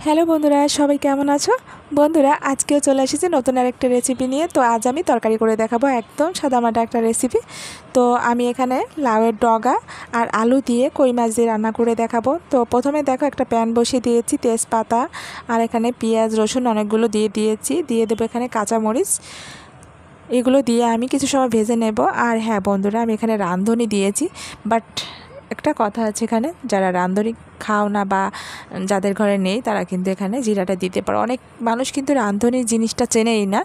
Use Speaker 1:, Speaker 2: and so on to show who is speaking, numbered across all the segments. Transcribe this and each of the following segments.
Speaker 1: Hello বন্ধুরা, সবাই কেমন আছো? বন্ধুরা, আজকেও চলে এসেছি নতুন আরেকটা রেসিপি নিয়ে। তো আজ আমি তরকারি করে দেখাবো, একদম সাদামাটা একটা রেসিপি। তো আমি এখানে লাউয়ের ডগা আর আলু দিয়ে কই মাছ দিয়ে রান্না করে দেখাবো। তো প্রথমে দেখো, একটা প্যান বসিয়ে দিয়েছি, তেজপাতা আর এখানে পেঁয়াজ রসুন অনেকগুলো দিয়ে দিয়েছি। দিয়ে দেবো এখানে কাঁচামরিচ, এগুলো দিয়ে আমি কিছু সময় ভেজে নেব। আর হ্যাঁ বন্ধুরা, আমি এখানে রাঁধুনি দিয়েছি, বাট একটা কথা আছে, এখানে যারা রাঁধুনি খাও না বা যাদের ঘরে নেই তারা কিন্তু এখানে জিরাটা দিতে পারো। অনেক মানুষ কিন্তু রাঁধুনির জিনিসটা চেনেই না।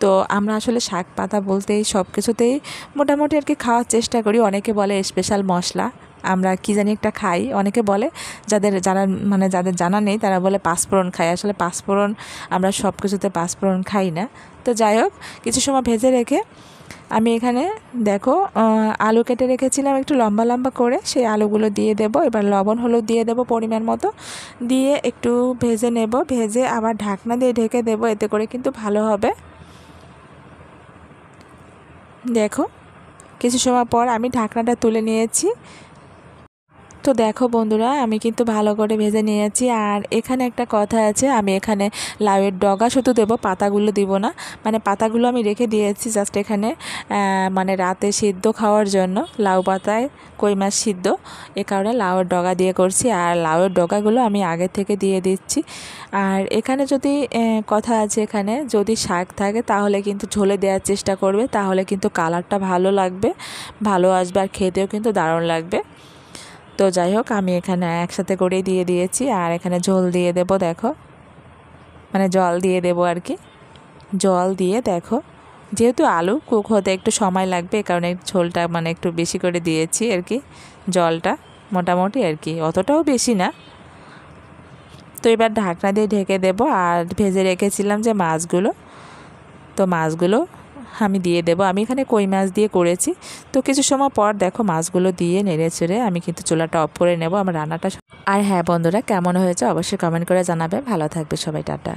Speaker 1: তো আমরা আসলে শাক পাতা বলতেই সব কিছুতেই মোটামুটি আর কি খাওয়ার চেষ্টা করি। অনেকে বলে স্পেশাল মশলা, আমরা কি জানি একটা খাই। অনেকে বলে, যাদের জানা নেই তারা বলে পাঁচফোড়ন খাই। আসলে পাঁচফোড়ন আমরা সব কিছুতে পাঁচফোড়ন খাই না। তো যাই হোক, কিছু সময় ভেজে রেখে আমি এখানে দেখো আলু কেটে রেখেছিলাম একটু লম্বা লম্বা করে, সেই আলুগুলো দিয়ে দেব। এবার লবণ হলুদ দিয়ে দেব পরিমাণ মতো, দিয়ে একটু ভেজে নেব। ভেজে আবার ঢাকনা দিয়ে ঢেকে দেব, এতে করে কিন্তু ভালো হবে। দেখো, কিছু সময় পর আমি ঢাকনাটা তুলে নিয়েছি। তো দেখো বন্ধুরা, আমি কিন্তু ভালো করে ভেজে নিয়েছি। আর এখানে একটা কথা আছে, আমি এখানে লাউয়ের ডগা শুধু দেবো, পাতাগুলো দিব না। মানে পাতাগুলো আমি রেখে দিয়েছি জাস্ট এখানে রাতে সিদ্ধ খাওয়ার জন্য, লাউ পাতায় কই মাছ সিদ্ধ, এ কারণে লাউয়ের ডগা দিয়ে করছি। আর লাউয়ের ডগাগুলো আমি আগে থেকে দিয়ে দিচ্ছি। আর এখানে যদি কথা আছে, এখানে যদি শাক থাকে তাহলে কিন্তু ঝোলে দেওয়ার চেষ্টা করবে, তাহলে কিন্তু কালারটা ভালো লাগবে, ভালো আসবে, আর খেতেও কিন্তু দারুণ লাগবে। তো যাই হোক, আমি এখানে একসাথে করেই দিয়ে দিয়েছি। আর এখানে ঝোল দিয়ে দেব, দেখো জল দিয়ে দেব আর কি। জল দিয়ে দেখো, যেহেতু আলু কুক হতে একটু সময় লাগবে, এ কারণে ঝোলটা একটু বেশি করে দিয়েছি আর কি, জলটা মোটামুটি আর কি, অতটাও বেশি না। তো এবার ঢাকনা দিয়ে ঢেকে দেব। আর ভেজে রেখেছিলাম যে মাছগুলো, তো মাছগুলো আমি দিয়ে দেব। আমি এখানে কই মাছ দিয়ে করেছি। তো কিছু সময় পর দেখো, মাছগুলো দিয়ে নেড়ে চেড়ে আমি কিন্তু চুলাটা অফ করে নেব আমার রান্নাটা। আর হ্যাঁ বন্ধুরা, কেমন হয়েছে অবশ্যই কমেন্ট করে জানাবে। ভালো থাকবে সবাই, টাটা।